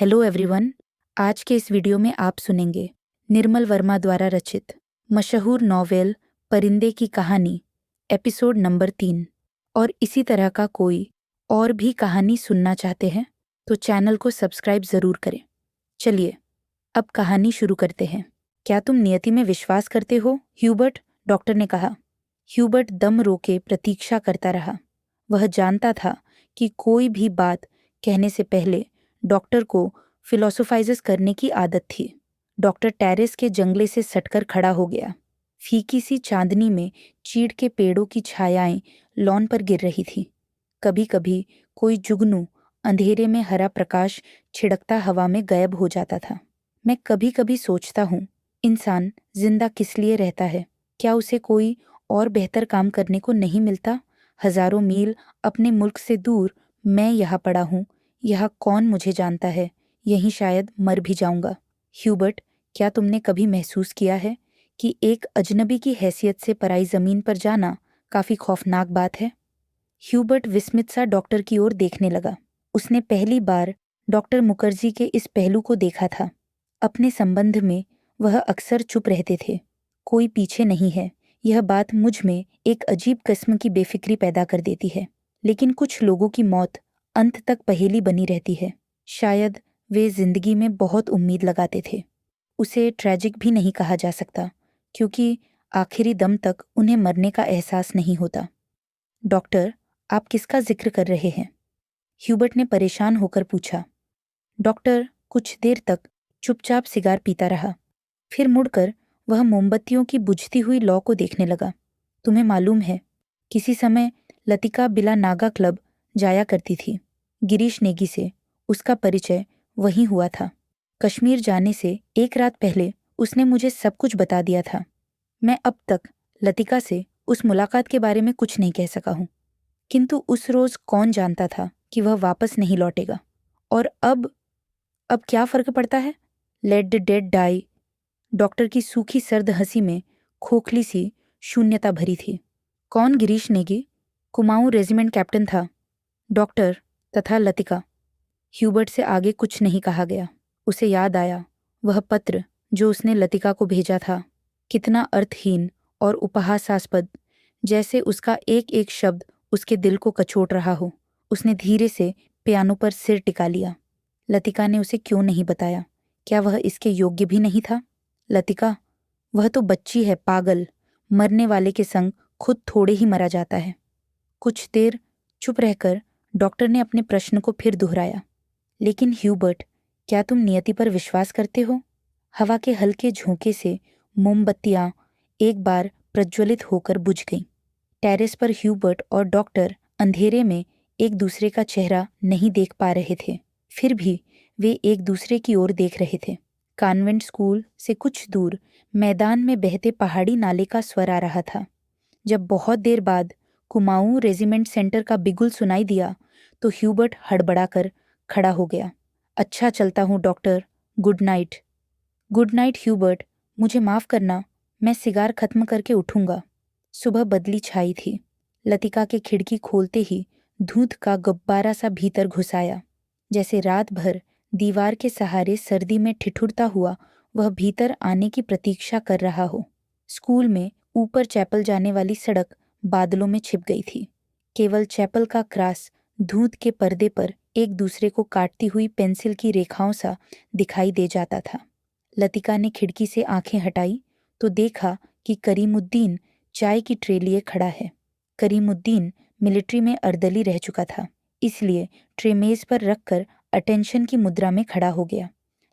Hello everyone. आज के इस वीडियो में आप सुनेंगे निर्मल वर्मा द्वारा रचित मशहूर नॉवेल परिंदे की कहानी एपिसोड नंबर 3। और इसी तरह का कोई और भी कहानी सुनना चाहते हैं तो चैनल को सब्सक्राइब ज़रूर करें। चलिए अब कहानी शुरू करते हैं। क्या तुम नियति में विश्वास करते हो ह्यूबर्ट? डॉक्टर ने कहा। ह्यूबर्ट दम रोके प्रतीक्षा करता रहा। वह जानता था कि कोई भी बात कहने से पहले डॉक्टर को फिलोसोफाइज़ करने की आदत थी। डॉक्टर टेरेस के जंगले से सटकर खड़ा हो गया। फीकी सी चांदनी में चीड़ के पेड़ों की छायाएं लॉन पर गिर रही थी। कभी कभी कोई जुगनू अंधेरे में हरा प्रकाश छिड़कता हवा में गायब हो जाता था। मैं कभी कभी सोचता हूँ, इंसान जिंदा किस लिए रहता है? क्या उसे कोई और बेहतर काम करने को नहीं मिलता? हजारों मील अपने मुल्क से दूर मैं यहाँ पड़ा हूँ। यह कौन मुझे जानता है? यहीं शायद मर भी जाऊंगा। ह्यूबर्ट, क्या तुमने कभी महसूस किया है कि एक अजनबी की हैसियत से पराई जमीन पर जाना काफी खौफनाक बात है? ह्यूबर्ट विस्मित सा डॉक्टर की ओर देखने लगा। उसने पहली बार डॉक्टर मुखर्जी के इस पहलू को देखा था। अपने संबंध में वह अक्सर चुप रहते थे। कोई पीछे नहीं है, यह बात मुझ में एक अजीब किस्म की बेफिक्री पैदा कर देती है। लेकिन कुछ लोगों की मौत अंत तक पहेली बनी रहती है। शायद वे जिंदगी में बहुत उम्मीद लगाते थे। उसे ट्रेजिक भी नहीं कहा जा सकता, क्योंकि आखिरी दम तक उन्हें मरने का एहसास नहीं होता। डॉक्टर, आप किसका जिक्र कर रहे हैं? ह्यूबर्ट ने परेशान होकर पूछा। डॉक्टर कुछ देर तक चुपचाप सिगार पीता रहा। फिर मुड़कर वह मोमबत्तियों की बुझती हुई लौ को देखने लगा। तुम्हें मालूम है, किसी समय लतिका बिला नागा क्लब जाया करती थी। गिरीश नेगी से उसका परिचय वहीं हुआ था। कश्मीर जाने से एक रात पहले उसने मुझे सब कुछ बता दिया था। मैं अब तक लतिका से उस मुलाकात के बारे में कुछ नहीं कह सका हूँ, किंतु उस रोज कौन जानता था कि वह वापस नहीं लौटेगा। और अब क्या फर्क पड़ता है? Let the dead die. Doctor की सूखी सर्द हंसी में खोखली सी शून्यता भरी थी। कौन गिरीश नेगी? कुमाऊं रेजिमेंट कैप्टन था। डॉक्टर तथा लतिका। ह्यूबर्ट से आगे कुछ नहीं कहा गया। उसे याद आया वह पत्र जो उसने लतिका को भेजा था। कितना अर्थहीन और उपहासास्पद, जैसे उसका एक एक शब्द उसके दिल को कचोट रहा हो। उसने धीरे से पियानो पर सिर टिका लिया। लतिका ने उसे क्यों नहीं बताया? क्या वह इसके योग्य भी नहीं था? लतिका, वह तो बच्ची है, पागल। मरने वाले के संग खुद थोड़े ही मरा जाता है। कुछ देर चुप रहकर डॉक्टर ने अपने प्रश्न को फिर दोहराया। लेकिन ह्यूबर्ट, क्या तुम नियति पर विश्वास करते हो? हवा के हल्के झोंके से मोमबत्तियां एक बार प्रज्वलित होकर बुझ गईं। टेरेस पर ह्यूबर्ट और डॉक्टर अंधेरे में एक दूसरे का चेहरा नहीं देख पा रहे थे। फिर भी वे एक दूसरे की ओर देख रहे थे। कॉन्वेंट स्कूल से कुछ दूर मैदान में बहते पहाड़ी नाले का स्वर आ रहा था। जब बहुत देर बाद कुमाऊं रेजिमेंट सेंटर का बिगुल सुनाई दिया तो ह्यूबर्ट हड़बड़ाकर खड़ा हो गया। अच्छा, चलता हूँ doctor. Good night. Good night Hubert. मुझे माफ़ करना, मैं सिगार खत्म करके उठूंगा। सुबह बदली छाई थी। लतिका के खिड़की खोलते ही धुंध का गुब्बारा सा भीतर घुस आया। जैसे रात भर दीवार के सहारे सर्दी में ठिठुरता हुआ वह भीतर आने की प्रतीक्षा कर रहा हो। स्कूल में ऊपर चैपल जाने वाली सड़क बादलों में छिप गई थी। केवल चैपल का क्रास धुंध के पर्दे पर एक दूसरे को काटती हुई पेंसिल की रेखाओं सा दिखाई दे जाता था। लतिका ने खिड़की से आंखें हटाई तो देखा कि करीमुद्दीन चाय की ट्रे लिए खड़ा है। करीमुद्दीन मिलिट्री में अर्दली रह चुका था, इसलिए ट्रे मेज पर रखकर अटेंशन की मुद्रा में खड़ा हो गया।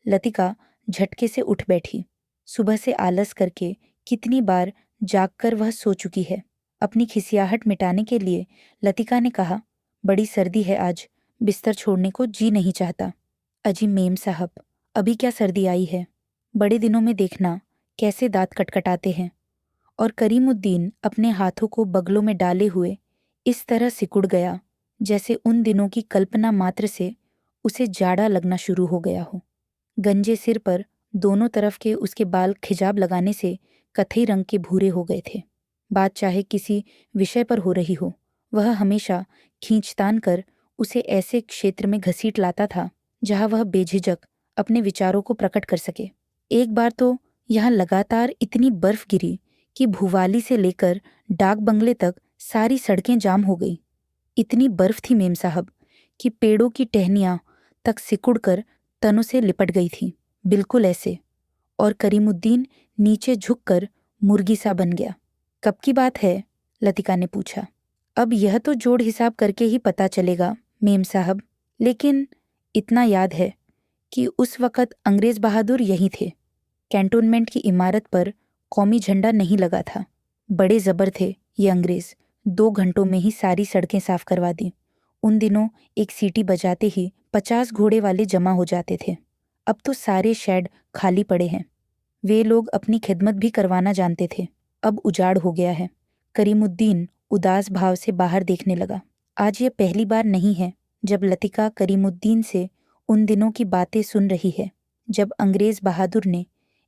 लतिका झटके से उठ बैठी। सुबह से आलस करके कितनी बार जागकर वह सो चुकी है। अपनी खिसियाहट मिटाने के लिए लतिका ने कहा, बड़ी सर्दी है आज, बिस्तर छोड़ने को जी नहीं चाहता। अजी मेम साहब, अभी क्या सर्दी आई है? बड़े दिनों में देखना कैसे दांत कटकटाते हैं। और करीमुद्दीन अपने हाथों को बगलों में डाले हुए इस तरह सिकुड़ गया जैसे उन दिनों की कल्पना मात्र से उसे जाड़ा लगना शुरू हो गया हो। गंजे सिर पर दोनों तरफ के उसके बाल खिजाब लगाने से कथई रंग के भूरे हो गए थे। बात चाहे किसी विषय पर हो रही हो, वह हमेशा खींचतान कर उसे ऐसे क्षेत्र में घसीट लाता था जहाँ वह बेझिझक अपने विचारों को प्रकट कर सके। एक बार तो यहाँ लगातार इतनी बर्फ गिरी कि भुवाली से लेकर डाक बंगले तक सारी सड़कें जाम हो गई। इतनी बर्फ थी मेम साहब कि पेड़ों की टहनियां तक सिकुड़कर तनों से लिपट गई थी, बिल्कुल ऐसे। और करीमुद्दीन नीचे झुककर मुर्गी सा बन गया। कब की बात है? लतिका ने पूछा। अब यह तो जोड़ हिसाब करके ही पता चलेगा मेम साहब, लेकिन इतना याद है कि उस वक़्त अंग्रेज बहादुर यहीं थे। कैंटोनमेंट की इमारत पर कौमी झंडा नहीं लगा था। बड़े जबर थे ये अंग्रेज। 2 घंटों में ही सारी सड़कें साफ करवा दी। उन दिनों एक सीटी बजाते ही 50 घोड़े वाले जमा हो जाते थे। अब तो सारे शेड खाली पड़े हैं। वे लोग अपनी खिदमत भी करवाना जानते थे। अब उजाड़ हो गया है। करीमुद्दीन उदास भाव से बाहर देखने लगा। आज ये पहली बार नहीं है जब लतिका करीमुद्दीन से उन दिनों की बातें सुन रही है, जब अंग्रेज बहादुर ने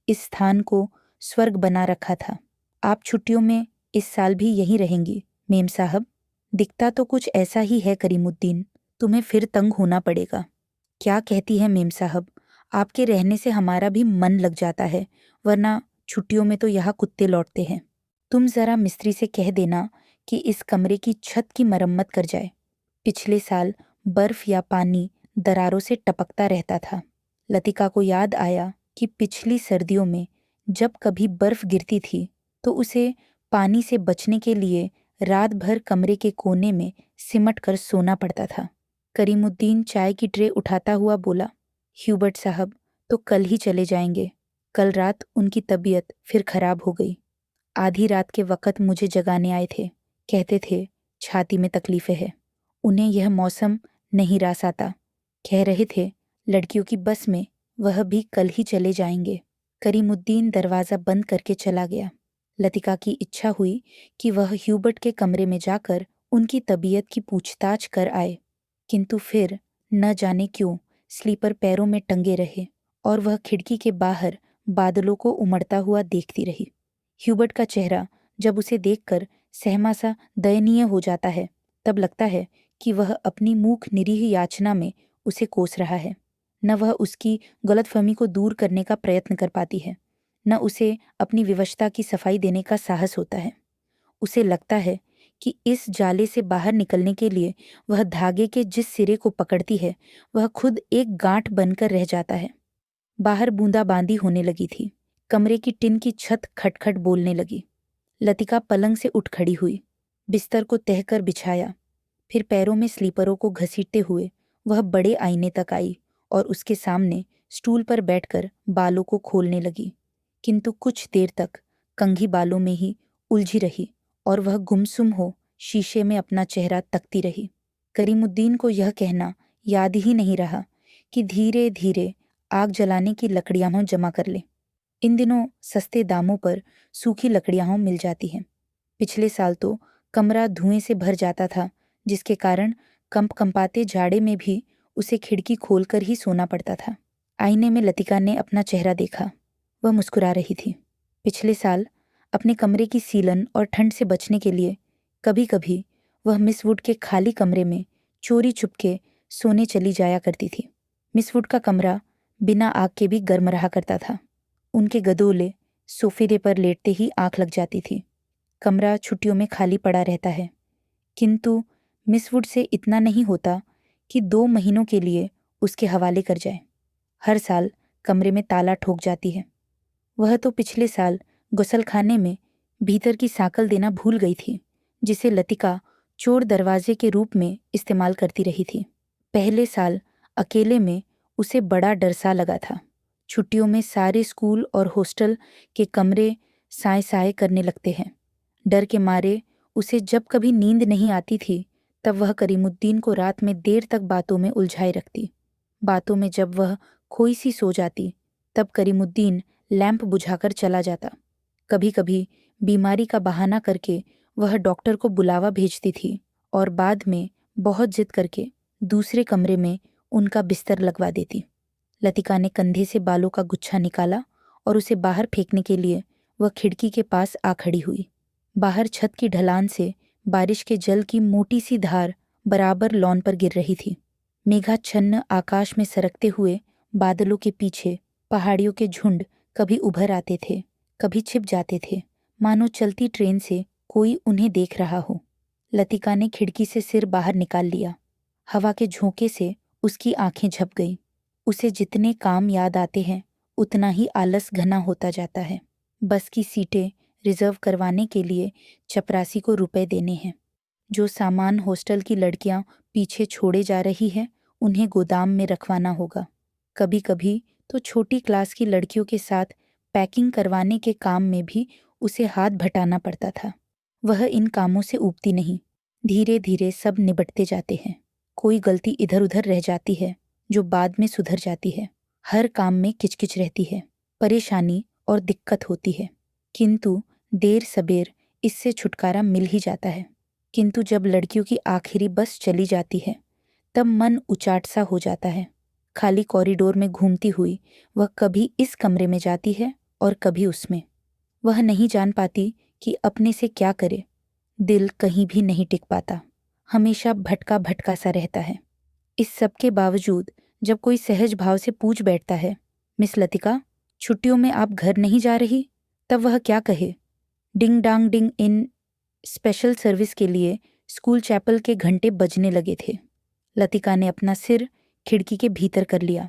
इस स्थान को स्वर्ग बना रखा था। आप छुट्टियों में इस साल भी यहीं रहेंगी मेम साहब? दिखता तो कुछ ऐसा ही है करीमुद्दीन। तुम्हें फिर तंग होना पड़ेगा। क्या कहती है मेम साहब? आपके रहने से हमारा भी मन लग जाता है, वरना छुट्टियों में तो यहाँ कुत्ते लौटते हैं। तुम जरा मिस्त्री से कह देना कि इस कमरे की छत की मरम्मत कर जाए। पिछले साल बर्फ या पानी दरारों से टपकता रहता था। लतिका को याद आया कि पिछली सर्दियों में जब कभी बर्फ गिरती थी तो उसे पानी से बचने के लिए रात भर कमरे के कोने में सिमट कर सोना पड़ता था। करीमुद्दीन चाय की ट्रे उठाता हुआ बोला, ह्यूबर्ट साहब तो कल ही चले जाएंगे। कल रात उनकी तबीयत फिर खराब हो गई। आधी रात के वक़्त मुझे जगाने आए थे। कहते थे छाती में तकलीफें हैं। उन्हें यह मौसम नहीं रास आता। कह रहे थे लड़कियों की बस में वह भी कल ही चले जाएंगे। करीमुद्दीन दरवाज़ा बंद करके चला गया। लतिका की इच्छा हुई कि वह ह्यूबर्ट के कमरे में जाकर उनकी तबीयत की पूछताछ कर आए, किंतु फिर न जाने क्यों स्लीपर पैरों में टंगे रहे और वह खिड़की के बाहर बादलों को उमड़ता हुआ देखती रही। ह्यूबर्ट का चेहरा जब उसे देखकर सहमा सा दयनीय हो जाता है, तब लगता है कि वह अपनी मूक निरीह याचना में उसे कोस रहा है। न वह उसकी गलतफहमी को दूर करने का प्रयत्न कर पाती है, न उसे अपनी विवशता की सफाई देने का साहस होता है। उसे लगता है कि इस जाले से बाहर निकलने के लिए वह धागे के जिस सिरे को पकड़ती है वह खुद एक गांठ बनकर रह जाता है। बाहर बूंदाबांदी होने लगी थी। कमरे की टिन की छत खटखट बोलने लगी। लतिका पलंग से उठ खड़ी हुई, बिस्तर को तह कर बिछाया, फिर पैरों में स्लीपरों को घसीटते हुए वह बड़े आईने तक आई और उसके सामने स्टूल पर बैठकर बालों को खोलने लगी, किंतु कुछ देर तक कंघी बालों में ही उलझी रही और वह गुमसुम हो शीशे में अपना चेहरा तकती रही। करीमुद्दीन को यह कहना याद ही नहीं रहा कि धीरे धीरे आग जलाने की लकड़ियां जमा कर ले। इन दिनों सस्ते दामों पर सूखी लकड़ियां मिल जाती हैं। पिछले साल तो कमरा धुएं से भर जाता था, जिसके कारण कंपाते जाड़े में भी उसे खिड़की खोलकर ही सोना पड़ता था। आईने में लतिका ने अपना चेहरा देखा। वह मुस्कुरा रही थी। पिछले साल अपने कमरे की सीलन और ठंड से बचने के लिए कभी कभी वह मिस वुड के खाली कमरे में चोरी चुपके सोने चली जाया करती थी। मिस वुड का कमरा बिना आग के भी गर्म रहा करता था। उनके गदोले सोफे पर लेटते ही आंख लग जाती थी। कमरा छुट्टियों में खाली पड़ा रहता है, किंतु मिस वुड से इतना नहीं होता कि 2 महीनों के लिए उसके हवाले कर जाए। हर साल कमरे में ताला ठोक जाती है। वह तो पिछले साल गुसलखाने में भीतर की साकल देना भूल गई थी, जिसे लतिका चोर दरवाजे के रूप में इस्तेमाल करती रही थी। पहले साल अकेले में उसे बड़ा डर सा लगा था। छुट्टियों में सारे स्कूल और हॉस्टल के कमरे साए साए करने लगते हैं। डर के मारे उसे जब कभी नींद नहीं आती थी तब वह करीमुद्दीन को रात में देर तक बातों में उलझाए रखती। बातों में जब वह खोई सी सो जाती तब करीमुद्दीन लैंप बुझाकर चला जाता। कभी कभी बीमारी का बहाना करके वह डॉक्टर को बुलावा भेजती थी और बाद में बहुत जिद करके दूसरे कमरे में उनका बिस्तर लगवा देती। लतिका ने कंधे से बालों का गुच्छा निकाला और उसे बाहर फेंकने के लिए वह खिड़की के पास आ खड़ी हुई। बाहर छत की ढलान से बारिश के जल की मोटी सी धार बराबर लॉन पर गिर रही थी। मेघाच्छन्न आकाश में सरकते हुए बादलों के पीछे पहाड़ियों के झुंड कभी उभर आते थे, कभी छिप जाते थे, मानो चलती ट्रेन से कोई उन्हें देख रहा हो। लतिका ने खिड़की से सिर बाहर निकाल लिया। हवा के झोंके से उसकी आंखें झप गईं। उसे जितने काम याद आते हैं उतना ही आलस घना होता जाता है। बस की सीटें रिजर्व करवाने के लिए चपरासी को रुपए देने हैं। जो सामान हॉस्टल की लड़कियां पीछे छोड़े जा रही हैं उन्हें गोदाम में रखवाना होगा। कभी कभी तो छोटी क्लास की लड़कियों के साथ पैकिंग करवाने के काम में भी उसे हाथ बटाना पड़ता था। वह इन कामों से ऊबती नहीं। धीरे धीरे सब निबटते जाते हैं। कोई गलती इधर उधर रह जाती है जो बाद में सुधर जाती है। हर काम में किचकिच रहती है, परेशानी और दिक्कत होती है, किंतु देर सबेर इससे छुटकारा मिल ही जाता है। किंतु जब लड़कियों की आखिरी बस चली जाती है तब मन उचाट सा हो जाता है। खाली कॉरिडोर में घूमती हुई वह कभी इस कमरे में जाती है और कभी उसमें। वह नहीं जान पाती कि अपने से क्या करे। दिल कहीं भी नहीं टिक पाता, हमेशा भटका भटका सा रहता है। इस सब के बावजूद जब कोई सहज भाव से पूछ बैठता है, मिस लतिका, छुट्टियों में आप घर नहीं जा रही, तब वह क्या कहे? डिंग डांग डिंग इन स्पेशल सर्विस के लिए स्कूल चैपल के घंटे बजने लगे थे। लतिका ने अपना सिर खिड़की के भीतर कर लिया।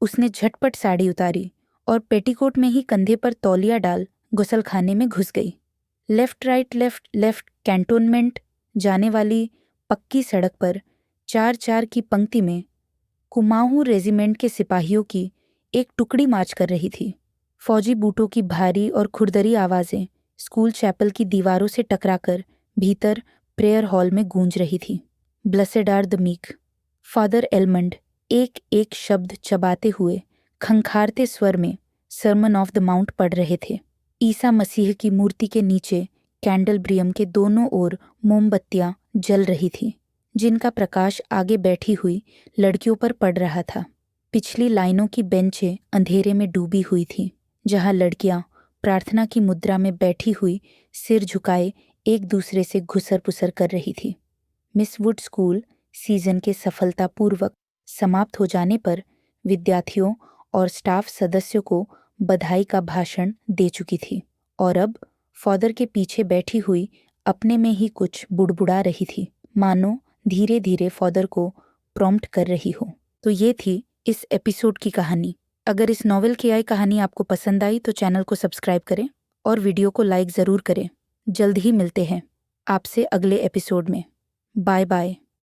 उसने झटपट साड़ी उतारी और पेटीकोट में ही कंधे पर तौलिया डाल गुसलखाने में घुस गई। लेफ्ट लेफ्ट कैंटोनमेंट जाने वाली पक्की सड़क पर 4-4 की पंक्ति में कुमाऊं रेजिमेंट के सिपाहियों की एक टुकड़ी मार्च कर रही थी। फौजी बूटों की भारी और खुरदरी आवाजें स्कूल चैपल की दीवारों से टकराकर भीतर प्रेयर हॉल में गूंज रही थी। Blessed are the meek, father Elmond एक एक शब्द चबाते हुए खंखारते स्वर में सरमन ऑफ द माउंट पढ़ रहे थे। ईसा मसीह की मूर्ति के नीचे कैंडलब्रियम के दोनों ओर मोमबत्तियां जल रही थी, जिनका प्रकाश आगे बैठी हुई लड़कियों पर पड़ रहा था। पिछली लाइनों की बेंचें अंधेरे में डूबी हुई थीं, जहां लड़कियां प्रार्थना की मुद्रा में बैठी हुई सिर झुकाए एक दूसरे से घुसर पुसर कर रही थी। मिस वुड स्कूल सीजन के सफलतापूर्वक समाप्त हो जाने पर विद्यार्थियों और स्टाफ सदस्यों को बधाई का भाषण दे चुकी थी और अब फादर के पीछे बैठी हुई अपने में ही कुछ बुड़बुड़ा रही थी, मानो धीरे धीरे फादर को प्रॉम्प्ट कर रही हो। तो ये थी इस एपिसोड की कहानी। अगर इस नॉवेल की आई कहानी आपको पसंद आई तो चैनल को सब्सक्राइब करें और वीडियो को लाइक ज़रूर करें। जल्द ही मिलते हैं आपसे अगले एपिसोड में। Bye bye.